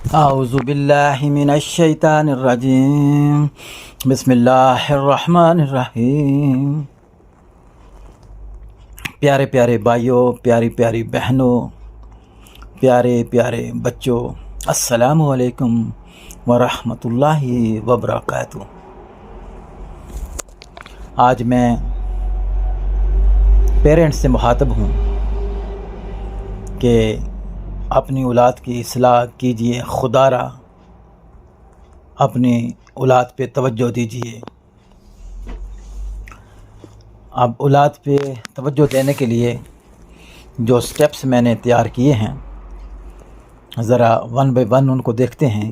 اعوذ باللہ من الشیطان الرجیم بسم اللہ الرحمن الرحیم۔ پیارے پیارے بھائیوں، پیاری پیاری بہنوں، پیارے پیارے بچوں، السلام علیکم ورحمۃ اللہ وبرکاتہ۔ آج میں پیرنٹس سے مخاطب ہوں کہ اپنی اولاد کی اصلاح کیجیے، خدا را اپنی اولاد پہ توجہ دیجیے۔ اب اولاد پہ توجہ دینے کے لیے جو سٹیپس میں نے تیار کیے ہیں، ذرا ون بائی ون ان کو دیکھتے ہیں۔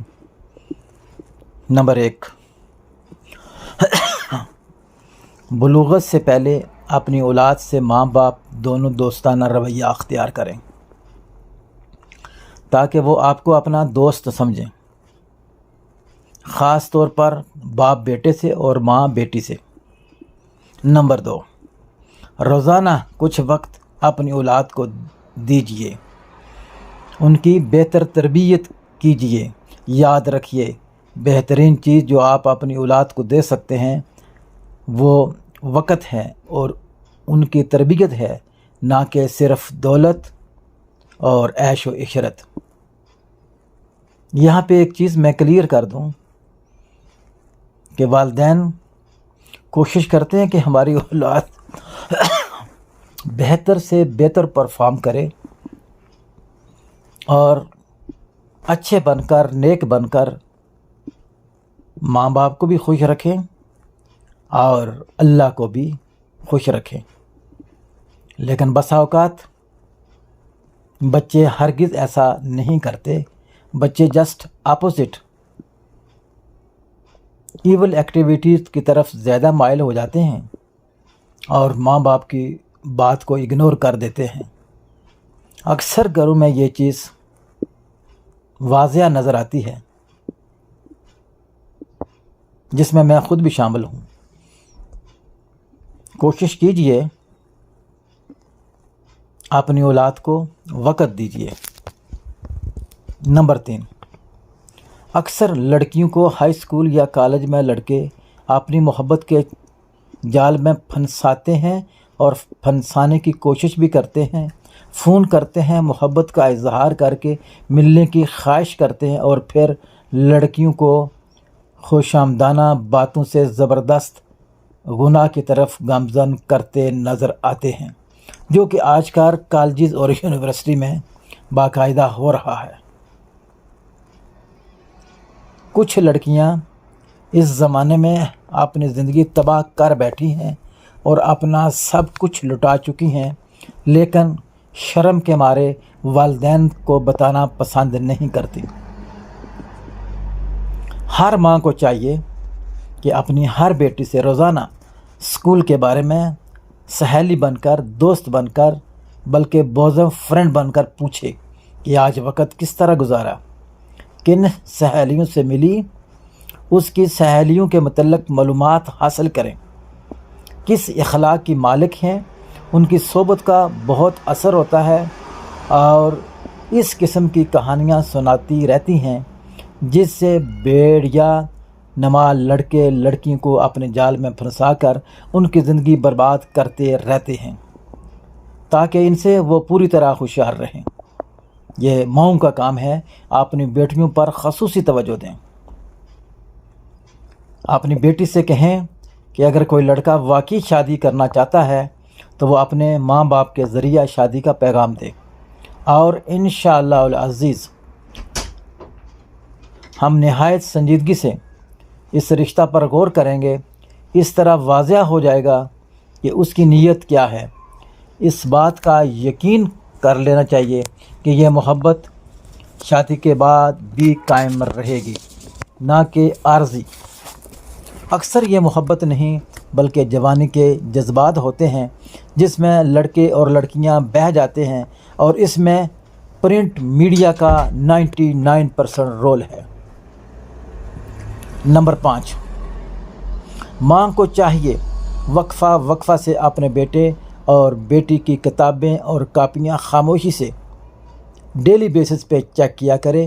نمبر 1، بلوغت سے پہلے اپنی اولاد سے ماں باپ دونوں دوستانہ رویہ اختیار کریں تاکہ وہ آپ کو اپنا دوست سمجھیں، خاص طور پر باپ بیٹے سے اور ماں بیٹی سے۔ نمبر 2، روزانہ کچھ وقت اپنی اولاد کو دیجیے، ان کی بہتر تربیت کیجیے۔ یاد رکھیے، بہترین چیز جو آپ اپنی اولاد کو دے سکتے ہیں وہ وقت ہے اور ان کی تربیت ہے، نہ کہ صرف دولت اور عیش و عشرت۔ یہاں پہ ایک چیز میں کلیئر کر دوں کہ والدین کوشش کرتے ہیں کہ ہماری اولاد بہتر سے بہتر پرفارم کرے اور اچھے بن کر، نیک بن کر ماں باپ کو بھی خوش رکھیں اور اللہ کو بھی خوش رکھیں۔ لیکن بسا اوقات بچے ہرگز ایسا نہیں کرتے، بچے جسٹ اپوزٹ ایول ایکٹیویٹیز کی طرف زیادہ مائل ہو جاتے ہیں اور ماں باپ کی بات کو اگنور کر دیتے ہیں۔ اکثر گھروں میں یہ چیز واضح نظر آتی ہے، جس میں خود بھی شامل ہوں۔ کوشش کیجئے اپنی اولاد کو وقت دیجیے۔ نمبر 3، اکثر لڑکیوں کو ہائی اسکول یا کالج میں لڑکے اپنی محبت کے جال میں پھنساتے ہیں اور پھنسانے کی کوشش بھی کرتے ہیں۔ فون کرتے ہیں، محبت کا اظہار کر کے ملنے کی خواہش کرتے ہیں اور پھر لڑکیوں کو خوش آمدانہ باتوں سے زبردست گناہ کی طرف گامزن کرتے نظر آتے ہیں، جو کہ آج کل کالجز اور یونیورسٹی میں باقاعدہ ہو رہا ہے۔ کچھ لڑکیاں اس زمانے میں اپنی زندگی تباہ کر بیٹھی ہیں اور اپنا سب کچھ لٹا چکی ہیں، لیکن شرم کے مارے والدین کو بتانا پسند نہیں کرتی۔ ہر ماں کو چاہیے کہ اپنی ہر بیٹی سے روزانہ اسکول کے بارے میں سہیلی بن کر، دوست بن کر، بلکہ بوزم فرینڈ بن کر پوچھے کہ آج وقت کس طرح گزارا، کن سہیلیوں سے ملی، اس کی سہیلیوں کے متعلق معلومات حاصل کریں، کس اخلاق کی مالک ہیں، ان کی صحبت کا بہت اثر ہوتا ہے، اور اس قسم کی کہانیاں سناتی رہتی ہیں جس سے بھیڑیا نما لڑکے لڑکیوں کو اپنے جال میں پھنسا کر ان کی زندگی برباد کرتے رہتے ہیں تاکہ ان سے وہ پوری طرح ہوشیار رہیں۔ یہ ماؤں کا کام ہے، اپنی بیٹیوں پر خصوصی توجہ دیں۔ اپنی بیٹی سے کہیں کہ اگر کوئی لڑکا واقعی شادی کرنا چاہتا ہے تو وہ اپنے ماں باپ کے ذریعہ شادی کا پیغام دے، اور انشاءاللہ العزیز ہم نہایت سنجیدگی سے اس رشتہ پر غور کریں گے۔ اس طرح واضح ہو جائے گا کہ اس کی نیت کیا ہے۔ اس بات کا یقین کر لینا چاہیے کہ یہ محبت شادی کے بعد بھی قائم رہے گی، نہ کہ عارضی۔ اکثر یہ محبت نہیں بلکہ جوانی کے جذبات ہوتے ہیں جس میں لڑکے اور لڑکیاں بہہ جاتے ہیں، اور اس میں پرنٹ میڈیا کا 99% رول ہے۔ نمبر 5، ماں کو چاہیے وقفہ سے اپنے بیٹے اور بیٹی کی کتابیں اور کاپیاں خاموشی سے ڈیلی بیسس پہ چیک کیا کرے۔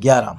11,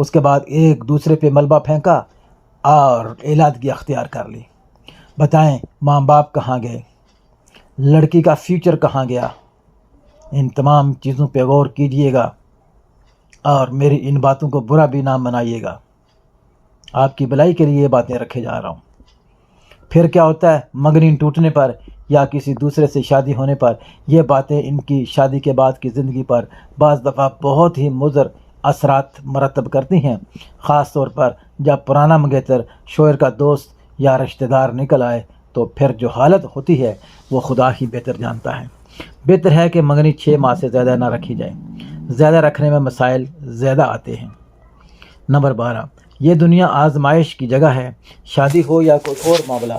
اس کے بعد ایک دوسرے پہ ملبہ پھینکا اور علیحدگی اختیار کر لی۔ بتائیں ماں باپ کہاں گئے، لڑکی کا فیوچر کہاں گیا؟ ان تمام چیزوں پہ غور کیجئے گا اور میری ان باتوں کو برا بھی نہ منائیے گا، آپ کی بھلائی کے لیے یہ باتیں رکھے جا رہا ہوں۔ پھر کیا ہوتا ہے، منگنی ٹوٹنے پر یا کسی دوسرے سے شادی ہونے پر یہ باتیں ان کی شادی کے بعد کی زندگی پر بعض دفعہ بہت ہی مضر اثرات مرتب کرتی ہیں، خاص طور پر جب پرانا منگیتر شوہر کا دوست یا رشتہ دار نکل آئے تو پھر جو حالت ہوتی ہے وہ خدا ہی بہتر جانتا ہے۔ بہتر ہے کہ منگنی 6 ماہ سے زیادہ نہ رکھی جائے، زیادہ رکھنے میں مسائل زیادہ آتے ہیں۔ نمبر 12، یہ دنیا آزمائش کی جگہ ہے، شادی ہو یا کوئی اور معاملہ،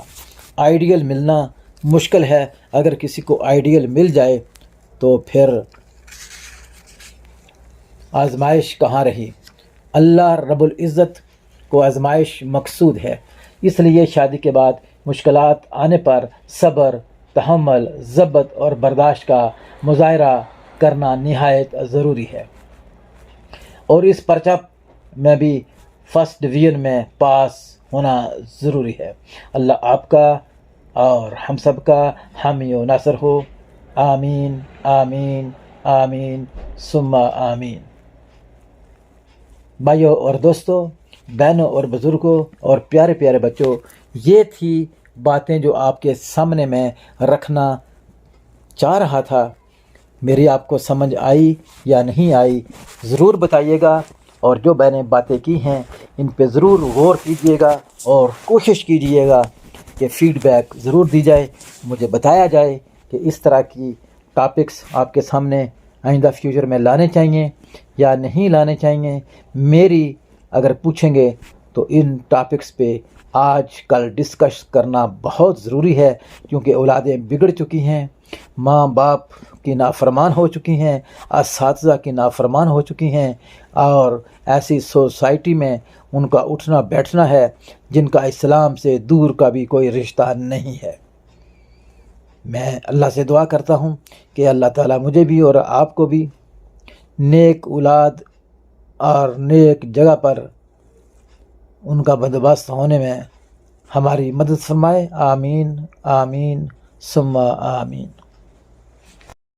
آئیڈیل ملنا مشکل ہے۔ اگر کسی کو آئیڈیل مل جائے تو پھر آزمائش کہاں رہی؟ اللہ رب العزت کو آزمائش مقصود ہے، اس لیے شادی کے بعد مشکلات آنے پر صبر، تحمل، ضبط اور برداشت کا مظاہرہ کرنا نہایت ضروری ہے، اور اس پرچہ میں بھی فرسٹ ڈویژن میں پاس ہونا ضروری ہے۔ اللہ آپ کا اور ہم سب کا حامی و ناصر ہو، آمین آمین آمین ثم آمین۔ بھائیوں اور دوستوں، بہنوں اور بزرگوں اور پیارے پیارے بچوں، یہ تھی باتیں جو آپ کے سامنے میں رکھنا چاہ رہا تھا۔ میری آپ کو سمجھ آئی یا نہیں آئی ضرور بتائیے گا، اور جو میں نے باتیں کی ہیں ان پہ ضرور غور کیجیے گا اور کوشش کیجیے گا کہ فیڈ بیک ضرور دی جائے، مجھے بتایا جائے کہ اس طرح کی ٹاپکس آپ کے سامنے آئندہ فیوچر میں لانے چاہیے یا نہیں لانے چاہیے۔ میری اگر پوچھیں گے تو ان ٹاپکس پہ آج کل ڈسکس کرنا بہت ضروری ہے، کیونکہ اولادیں بگڑ چکی ہیں، ماں باپ کی نافرمان ہو چکی ہیں، اساتذہ کی نافرمان ہو چکی ہیں، اور ایسی سوسائٹی میں ان کا اٹھنا بیٹھنا ہے جن کا اسلام سے دور کا بھی کوئی رشتہ نہیں ہے۔ میں اللہ سے دعا کرتا ہوں کہ اللہ تعالیٰ مجھے بھی اور آپ کو بھی نیک اولاد اور نیک جگہ پر ان کا بندوبست ہونے میں ہماری مدد فرمائے۔ آمین آمین ثم آمین۔